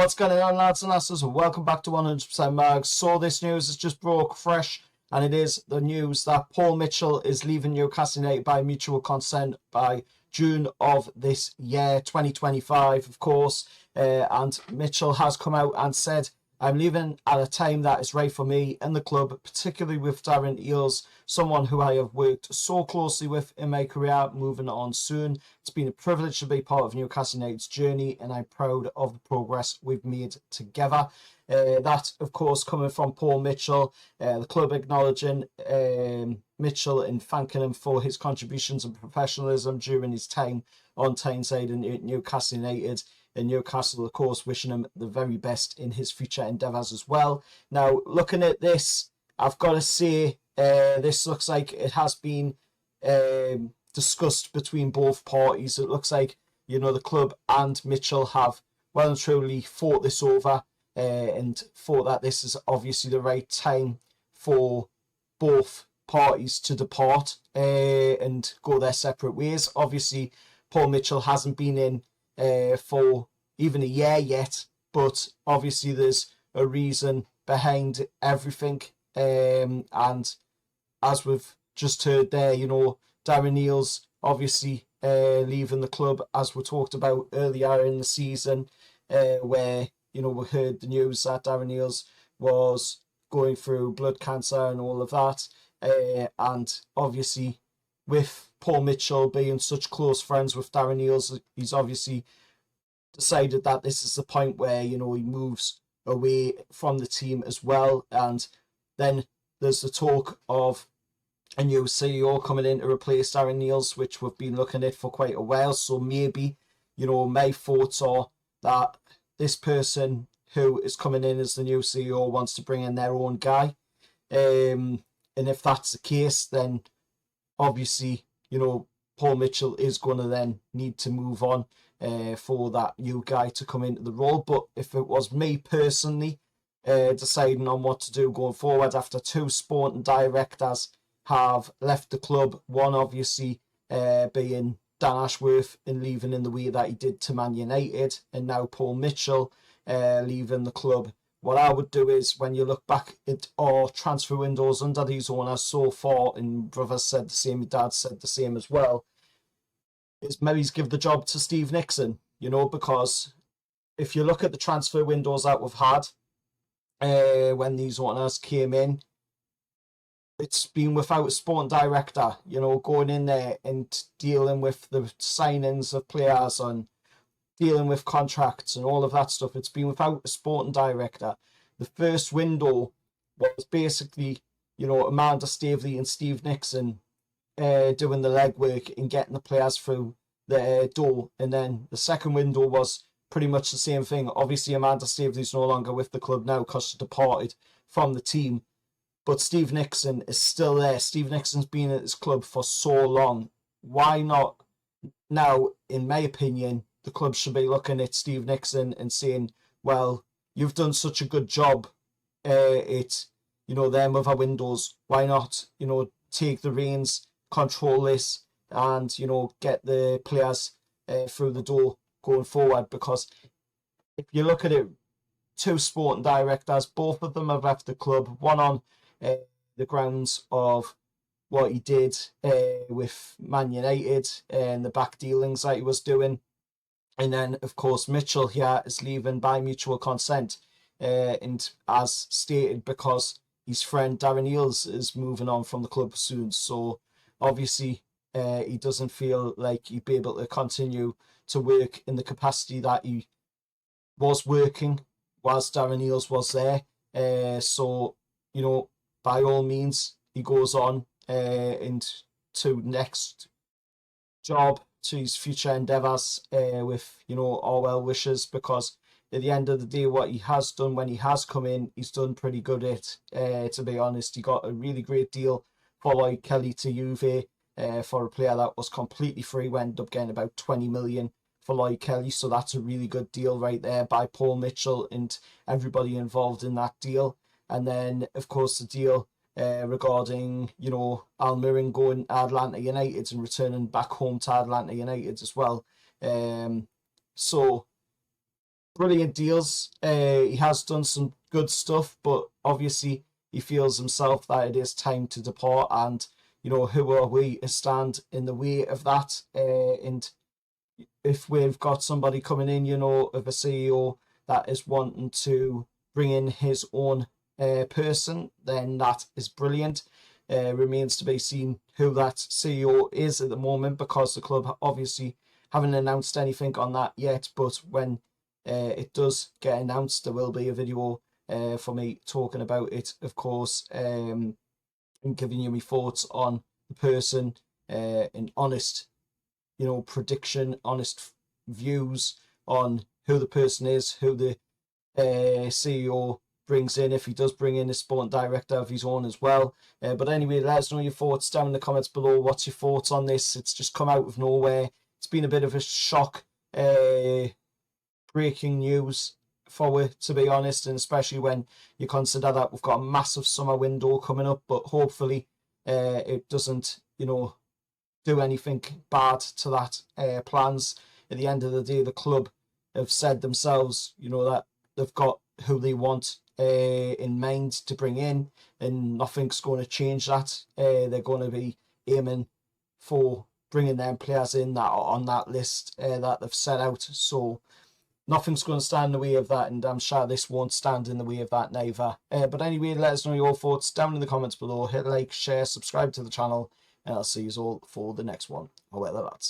What's going on, lads and lasses? Welcome back to 100% Mags. So this news has just broke fresh, and it is the news that Paul Mitchell is leaving Newcastle United by mutual consent by June of this year, 2025, of course. And Mitchell has come out and said, "I'm leaving at a time that is right for me and the club, particularly with Darren Eales, someone who I have worked so closely with in my career, moving on soon. It's been a privilege to be part of Newcastle United's journey, and I'm proud of the progress we've made together." That, of course, coming from Paul Mitchell, the club acknowledging Mitchell and thanking him for his contributions and professionalism during his time on Tyneside and Newcastle United. And Newcastle, of course, wishing him the very best in his future endeavours as well. Now, looking at this, I've got to say, this looks like it has been discussed between both parties. It looks like, the club and Mitchell have well and truly thought this over and thought that this is obviously the right time for both parties to depart and go their separate ways. Obviously, Paul Mitchell hasn't been in for even a year yet, but obviously there's a reason behind everything, and as we've just heard there, Darren Eales obviously leaving the club, as we talked about earlier in the season, where we heard the news that Darren Eales was going through blood cancer and all of that, and obviously with Paul Mitchell being such close friends with Darren Eales, he's obviously decided that this is the point where, he moves away from the team as well. And then there's the talk of a new CEO coming in to replace Darren Eales, which we've been looking at for quite a while. So maybe, my thoughts are that this person who is coming in as the new CEO wants to bring in their own guy. And if that's the case, then obviously, Paul Mitchell is going to then need to move on for that new guy to come into the role. But if it was me personally deciding on what to do going forward after two sporting directors have left the club, one obviously being Dan Ashworth and leaving in the way that he did to Man United, and now Paul Mitchell leaving the club, what I would do is, when you look back at our transfer windows under these owners so far, and brothers said the same, my dad said the same as well, is maybe give the job to Steve Nixon, because if you look at the transfer windows that we've had when these owners came in, it's been without a sporting director, going in there and dealing with the signings of players and dealing with contracts and all of that stuff. It's been without a sporting director. The first window was basically, Amanda Staveley and Steve Nixon doing the legwork and getting the players through the door. And then the second window was pretty much the same thing. Obviously, Amanda Staveley's no longer with the club now because she departed from the team. But Steve Nixon is still there. Steve Nixon's been at this club for so long. Why not now, in my opinion, the club should be looking at Steve Nixon and saying, well, you've done such a good job at, them other windows. Why not, take the reins, control this, and, get the players through the door going forward? Because if you look at it, two sporting directors, both of them have left the club, one on the grounds of what he did with Man United and the back dealings that he was doing. And then, of course, Mitchell here is leaving by mutual consent. And as stated, because his friend Darren Eales is moving on from the club soon. So obviously, he doesn't feel like he'd be able to continue to work in the capacity that he was working whilst Darren Eales was there. So, by all means, he goes on into next job, to his future endeavours with, all well wishes, because at the end of the day, what he has done when he has come in, he's done pretty good at, to be honest. He got a really great deal for Lloyd Kelly to Juve for a player that was completely free. We ended up getting about 20 million for Lloyd Kelly, so that's a really good deal right there by Paul Mitchell and everybody involved in that deal. And then, of course, the deal regarding, Almiron going to Atlanta United and returning back home to Atlanta United as well. So brilliant deals. He has done some good stuff, but obviously he feels himself that it is time to depart. And who are we to stand in the way of that? And if we've got somebody coming in, of a CEO that is wanting to bring in his own person, then that is brilliant. Remains to be seen who that CEO is at the moment, because the club obviously haven't announced anything on that yet. But when it does get announced, there will be a video for me talking about it, of course, and giving you my thoughts on the person, in honest, prediction, honest views on who the person is, who the CEO brings in, if he does bring in a sporting director of his own as well. But anyway, let us know your thoughts down in the comments below. What's your thoughts on this? It's just come out of nowhere. It's been a bit of a shock, breaking news for it, to be honest, and especially when you consider that we've got a massive summer window coming up. But hopefully it doesn't, do anything bad to that plans. At the end of the day, the club have said themselves, that they've got who they want in mind to bring in, and nothing's going to change that. They're going to be aiming for bringing them players in that are on that list that they've set out. So nothing's going to stand in the way of that, and I'm sure this won't stand in the way of that neither. But anyway, let us know your thoughts down in the comments below. Hit like, share, subscribe to the channel, and I'll see you all for the next one. However, that's